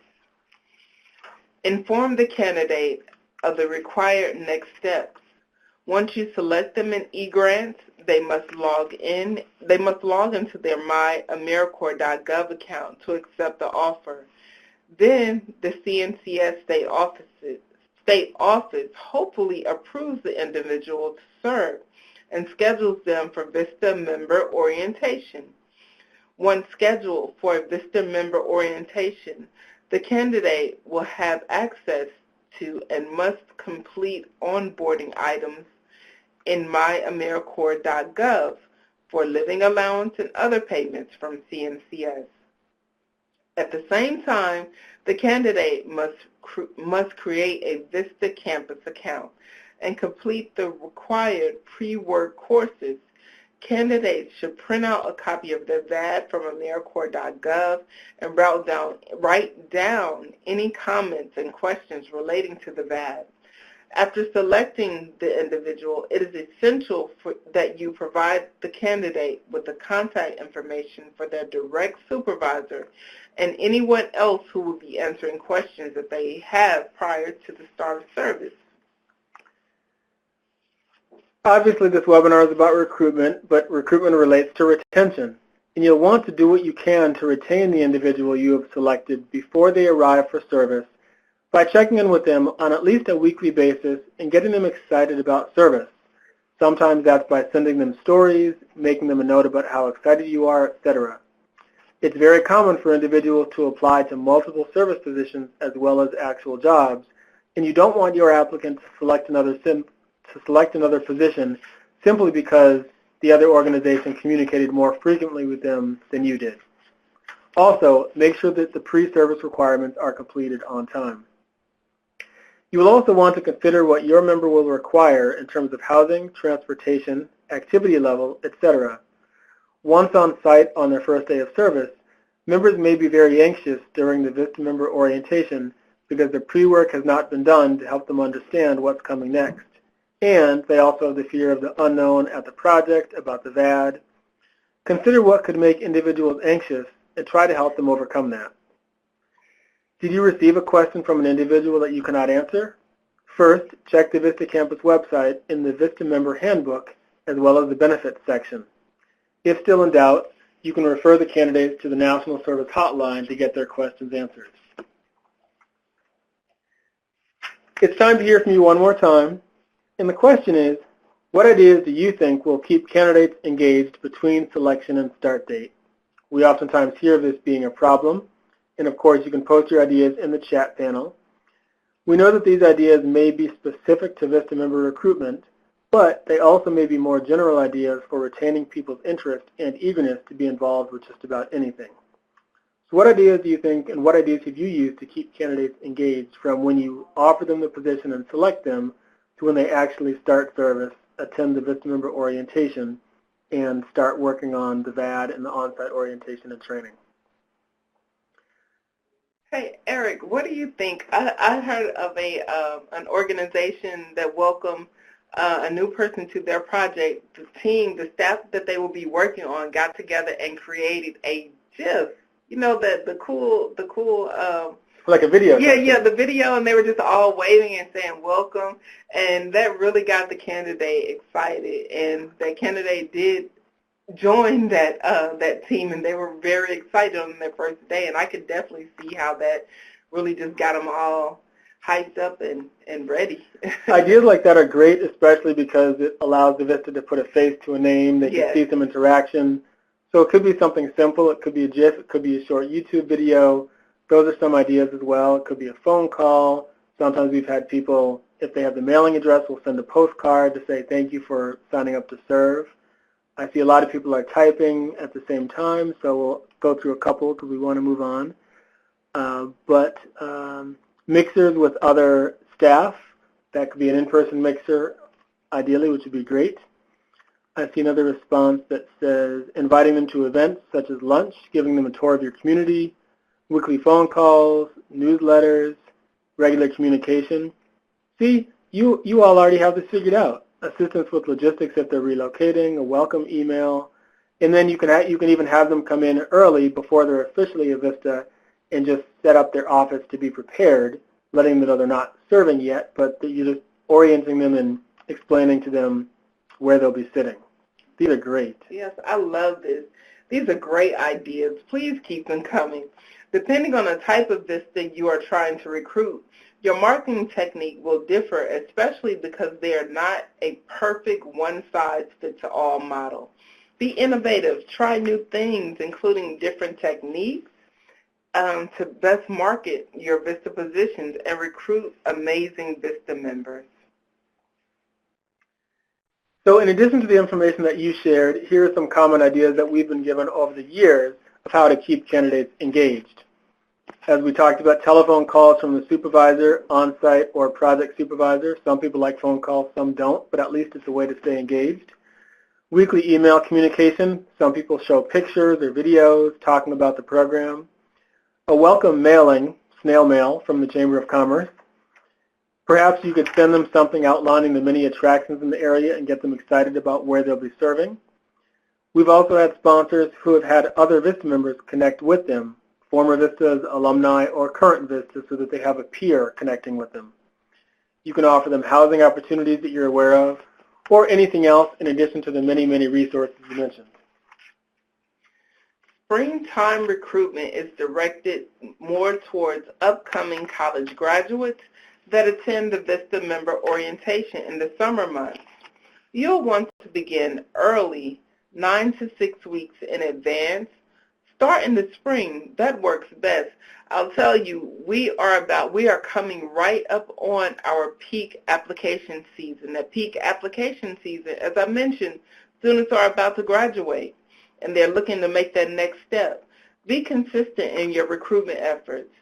Inform the candidate of the required next steps. Once you select them in eGrants, they must log into their myAmericorps.gov account to accept the offer. Then the CNCS state office hopefully approves the individual to serve and schedules them for Vista member orientation. Once scheduled for a Vista member orientation, the candidate will have access to and must complete onboarding items in myAmericorps.gov for living allowance and other payments from CNCS. At the same time, the candidate must create a Vista Campus account and complete the required pre-work courses. Candidates should print out a copy of their VAD from AmeriCorps.gov and write down any comments and questions relating to the VAD. After selecting the individual, it is essential that you provide the candidate with the contact information for their direct supervisor and anyone else who will be answering questions that they have prior to the start of service. Obviously, this webinar is about recruitment, but recruitment relates to retention. And you'll want to do what you can to retain the individual you have selected before they arrive for service by checking in with them on at least a weekly basis and getting them excited about service. Sometimes that's by sending them stories, making them a note about how excited you are, etc. It's very common for individuals to apply to multiple service positions as well as actual jobs, and you don't want your applicant to select another position simply because the other organization communicated more frequently with them than you did. Also, make sure that the pre-service requirements are completed on time. You will also want to consider what your member will require in terms of housing, transportation, activity level, etc. Once on site on their first day of service, members may be very anxious during the Vista member orientation because the pre-work has not been done to help them understand what's coming next. And they also have the fear of the unknown at the project, about the VAD. Consider what could make individuals anxious and try to help them overcome that. Did you receive a question from an individual that you cannot answer? First, check the Vista Campus website in the Vista Member Handbook as well as the Benefits section. If still in doubt, you can refer the candidates to the National Service Hotline to get their questions answered. It's time to hear from you one more time. And the question is, what ideas do you think will keep candidates engaged between selection and start date? We oftentimes hear of this being a problem, and of course you can post your ideas in the chat panel. We know that these ideas may be specific to Vista member recruitment, but they also may be more general ideas for retaining people's interest and eagerness to be involved with just about anything. So what ideas do you think, and what ideas have you used to keep candidates engaged from when you offer them the position and select them to when they actually start service, attend the Vista member orientation, and start working on the VAD and the on-site orientation and training? Hey, Eric, what do you think? I heard of an organization that welcomed a new person to their project. The team, the staff that they will be working on, got together and created a GIF. You know, the cool like a video. Yeah, the video, and they were just all waving and saying welcome, and that really got the candidate excited, and that candidate did join that team, and they were very excited on their first day, and I could definitely see how that really just got them all hyped up and ready. Ideas like that are great, especially because it allows the Vista to put a face to a name. They can see some interaction. So it could be something simple. It could be a GIF. It could be a short YouTube video. Those are some ideas as well. It could be a phone call. Sometimes we've had people, if they have the mailing address, will send a postcard to say thank you for signing up to serve. I see a lot of people are typing at the same time, so we'll go through a couple because we want to move on. Mixers with other staff, that could be an in-person mixer, ideally, which would be great. I see another response that says inviting them to events such as lunch, giving them a tour of your community, weekly phone calls, newsletters, regular communication. See, you all already have this figured out. Assistance with logistics if they're relocating, a welcome email, and then you can even have them come in early before they're officially a Vista and just set up their office to be prepared, letting them know they're not serving yet, but that you're just orienting them and explaining to them where they'll be sitting. These are great. Yes, I love this. These are great ideas. Please keep them coming. Depending on the type of Vista you are trying to recruit, your marketing technique will differ, especially because they are not a perfect one-size-fits-all model. Be innovative. Try new things, including different techniques to best market your Vista positions and recruit amazing Vista members. So in addition to the information that you shared, here are some common ideas that we've been given over the years of how to keep candidates engaged. As we talked about, telephone calls from the supervisor, on-site, or project supervisor. Some people like phone calls, some don't, but at least it's a way to stay engaged. Weekly email communication. Some people show pictures or videos talking about the program. A welcome mailing, snail mail, from the Chamber of Commerce. Perhaps you could send them something outlining the many attractions in the area and get them excited about where they'll be serving. We've also had sponsors who have had other Vista members connect with them, former Vistas, alumni, or current Vistas, so that they have a peer connecting with them. You can offer them housing opportunities that you're aware of, or anything else in addition to the many, many resources you mentioned. Springtime recruitment is directed more towards upcoming college graduates that attend the Vista member orientation in the summer months. You'll want to begin early, 9 to 6 weeks in advance. Start in the spring. That works best. I'll tell you, we are coming right up on our peak application season. That peak application season, as I mentioned, students are about to graduate, and they're looking to make that next step. Be consistent in your recruitment efforts.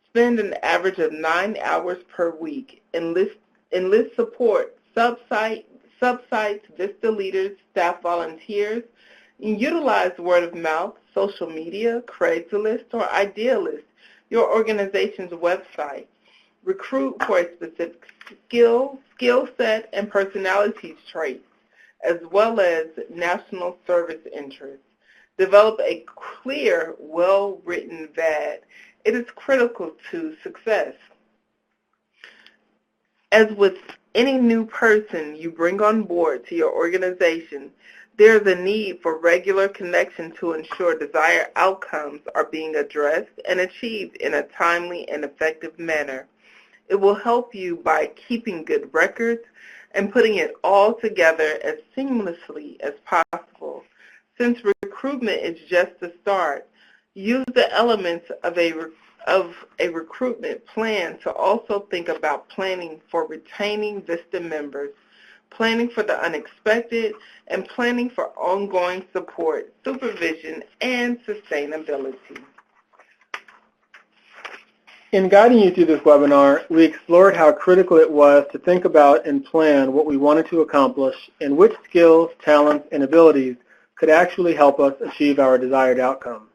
Spend an average of 9 hours per week. Enlist support, subsites, Vista leaders, staff volunteers. And utilize word of mouth, social media, Craigslist, or Idealist, your organization's website. Recruit for a specific skill set, and personality traits, as well as national service interests. Develop a clear, well-written VAD. It is critical to success. As with any new person you bring on board to your organization, there is a need for regular connection to ensure desired outcomes are being addressed and achieved in a timely and effective manner. It will help you by keeping good records and putting it all together as seamlessly as possible. Since recruitment is just the start, use the elements of a recruitment plan to also think about planning for retaining Vista members, planning for the unexpected, and planning for ongoing support, supervision, and sustainability. In guiding you through this webinar, we explored how critical it was to think about and plan what we wanted to accomplish and which skills, talents, and abilities could actually help us achieve our desired outcome.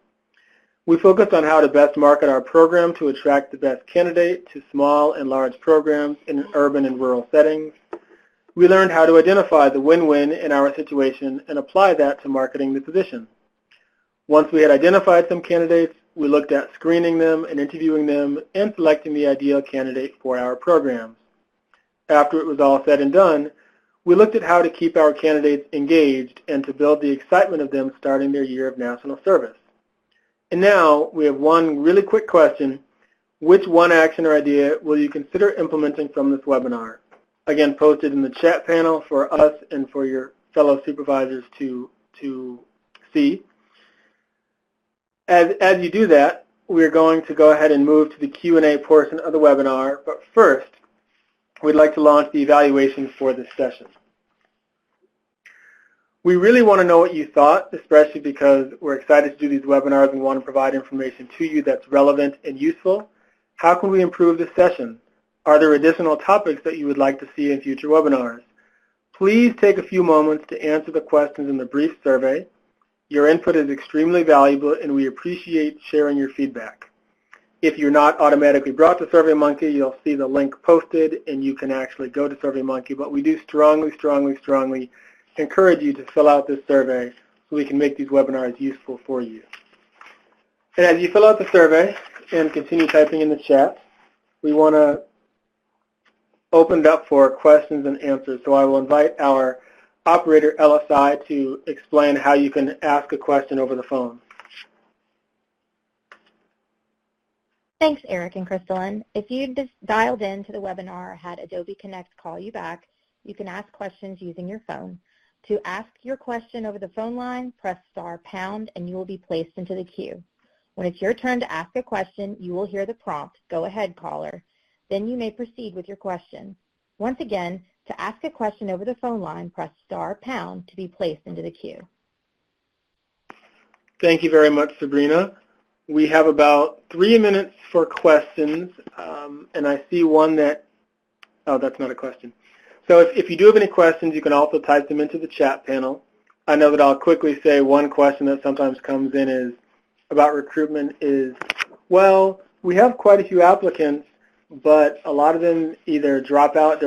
We focused on how to best market our program to attract the best candidate to small and large programs in urban and rural settings. We learned how to identify the win-win in our situation and apply that to marketing the position. Once we had identified some candidates, we looked at screening them and interviewing them and selecting the ideal candidate for our programs. After it was all said and done, we looked at how to keep our candidates engaged and to build the excitement of them starting their year of national service. And now we have one really quick question. Which one action or idea will you consider implementing from this webinar? Again, posted in the chat panel for us and for your fellow supervisors to see. As you do that, we're going to go ahead and move to the Q&A portion of the webinar, but first, we'd like to launch the evaluation for this session. We really want to know what you thought, especially because we're excited to do these webinars and want to provide information to you that's relevant and useful. How can we improve this session? Are there additional topics that you would like to see in future webinars? Please take a few moments to answer the questions in the brief survey. Your input is extremely valuable and we appreciate sharing your feedback. If you're not automatically brought to SurveyMonkey, you'll see the link posted and you can actually go to SurveyMonkey, but we do strongly encourage you to fill out this survey so we can make these webinars useful for you. And as you fill out the survey and continue typing in the chat, we want to open it up for questions and answers. So I will invite our operator, LSI, to explain how you can ask a question over the phone. Thanks, Eric and Crystalline. If you just dialed in to the webinar or had Adobe Connect call you back, you can ask questions using your phone. To ask your question over the phone line, press *# and you will be placed into the queue. When it's your turn to ask a question, you will hear the prompt, "Go ahead, caller." Then you may proceed with your question. Once again, to ask a question over the phone line, press *# to be placed into the queue. Thank you very much, Sabrina. We have about 3 minutes for questions, and I see one that, oh, that's not a question. So if you do have any questions, you can also type them into the chat panel. I know that I'll quickly say one question that sometimes comes in is about recruitment is, well, we have quite a few applicants, but a lot of them either drop out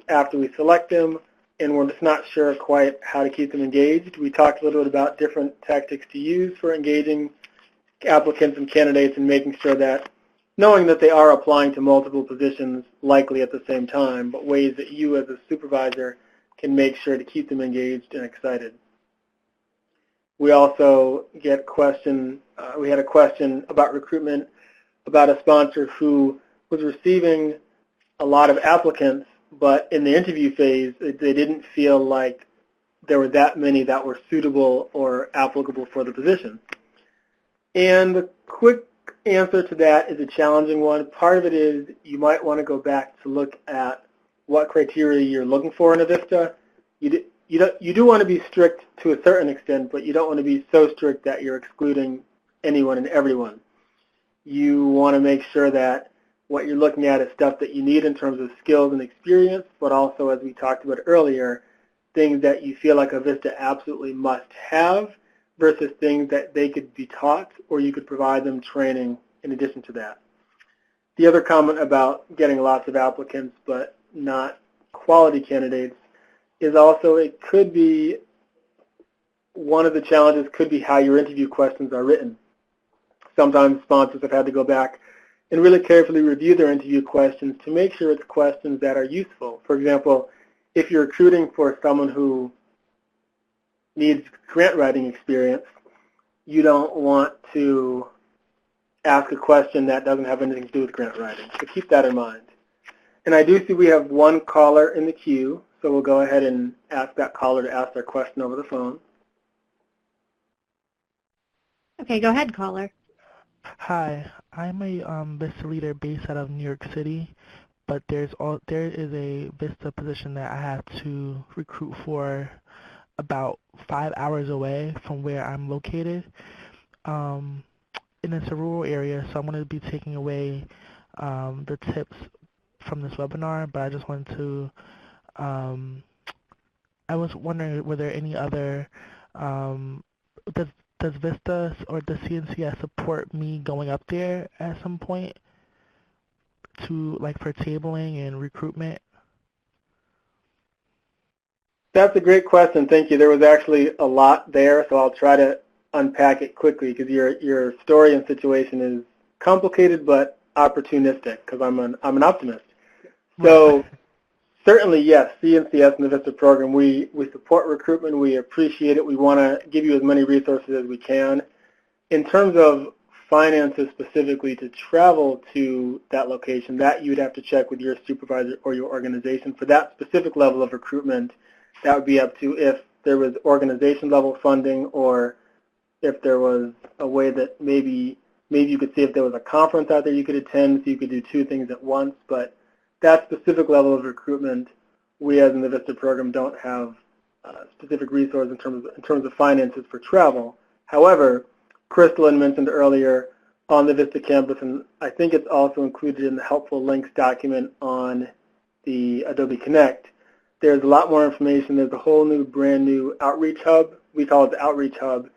after we select them, and we're just not sure quite how to keep them engaged. We talked a little bit about different tactics to use for engaging applicants and candidates and making sure that, knowing that they are applying to multiple positions likely at the same time, but ways that you as a supervisor can make sure to keep them engaged and excited. We also get we had a question about recruitment about a sponsor who was receiving a lot of applicants, but in the interview phase, they didn't feel like there were that many that were suitable or applicable for the position. And the quick answer to that is a challenging one. Part of it is you might want to go back to look at what criteria you're looking for in a Vista. You do want to be strict to a certain extent, but you don't want to be so strict that you're excluding anyone and everyone. You want to make sure that what you're looking at is stuff that you need in terms of skills and experience, but also, as we talked about earlier, things that you feel like a Vista absolutely must have versus things that they could be taught or you could provide them training in addition to that. The other comment about getting lots of applicants but not quality candidates is also it could be one of the challenges could be how your interview questions are written. Sometimes sponsors have had to go back and really carefully review their interview questions to make sure it's questions that are useful. For example, if you're recruiting for someone who needs grant writing experience, you don't want to ask a question that doesn't have anything to do with grant writing. So keep that in mind. And I do see we have one caller in the queue, so we'll go ahead and ask that caller to ask their question over the phone. Okay, go ahead, caller. Hi, I'm a Vista leader based out of New York City, but there is a Vista position that I have to recruit for about 5 hours away from where I'm located. And it's a rural area, so I'm going to be taking away the tips from this webinar, but I just wanted to, I was wondering, were there any other, does Vista or does CNCS support me going up there at some point to, like, for tabling and recruitment? That's a great question. Thank you. There was actually a lot there, so I'll try to unpack it quickly because your story and situation is complicated but opportunistic because I'm an optimist. So certainly, yes, CNCS and the Vista program, we support recruitment. We appreciate it. We want to give you as many resources as we can. In terms of finances specifically to travel to that location, that you'd have to check with your supervisor or your organization. For that specific level of recruitment, that would be up to if there was organization level funding or if there was a way that maybe you could see if there was a conference out there you could attend so you could do two things at once. But that specific level of recruitment, we as in the Vista program don't have specific resources in terms of finances for travel. However, Crystalline mentioned earlier on the Vista campus, and I think it's also included in the helpful links document on the Adobe Connect, there's a lot more information. There's a whole new, brand new outreach hub. We call it the outreach hub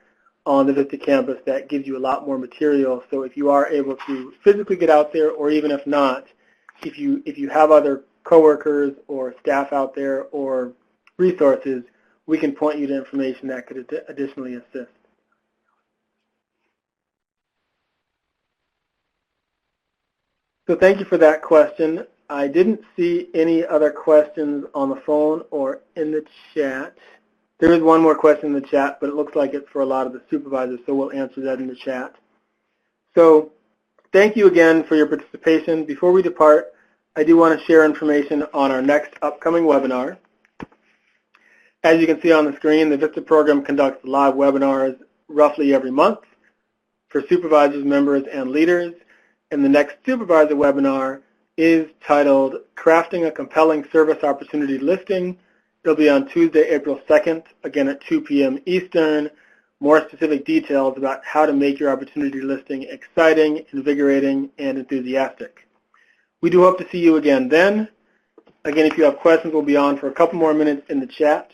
on the Vista campus that gives you a lot more material. So if you are able to physically get out there, or even if not, if you have other coworkers or staff out there or resources, we can point you to information that could additionally assist. So thank you for that question. I didn't see any other questions on the phone or in the chat. There is one more question in the chat, but it looks like it's for a lot of the supervisors, so we'll answer that in the chat. So thank you again for your participation. Before we depart, I do want to share information on our next upcoming webinar. As you can see on the screen, the Vista program conducts live webinars roughly every month for supervisors, members, and leaders. And the next supervisor webinar is titled Crafting a Compelling Service Opportunity Listing. It'll be on Tuesday, April 2nd, again at 2 p.m. Eastern. More specific details about how to make your opportunity listing exciting, invigorating, and enthusiastic. We do hope to see you again then. Again, if you have questions, we'll be on for a couple more minutes in the chat.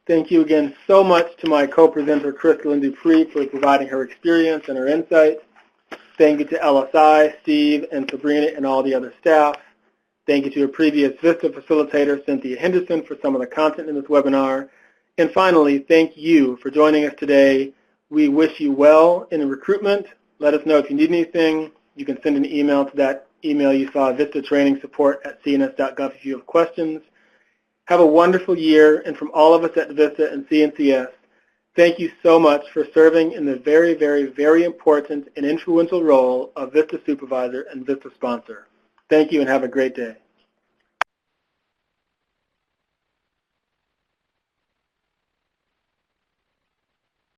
Thank you again so much to my co-presenter, Crystalline Dupree, for providing her experience and her insight. Thank you to LSI, Steve, and Sabrina, and all the other staff. Thank you to a previous Vista facilitator, Cynthia Henderson, for some of the content in this webinar. And finally, thank you for joining us today. We wish you well in recruitment. Let us know if you need anything. You can send an email to that email you saw, vistatrainingsupport@cns.gov if you have questions. Have a wonderful year, and from all of us at Vista and CNCS, thank you so much for serving in the very, very, very important and influential role of Vista Supervisor and Vista Sponsor. Thank you and have a great day.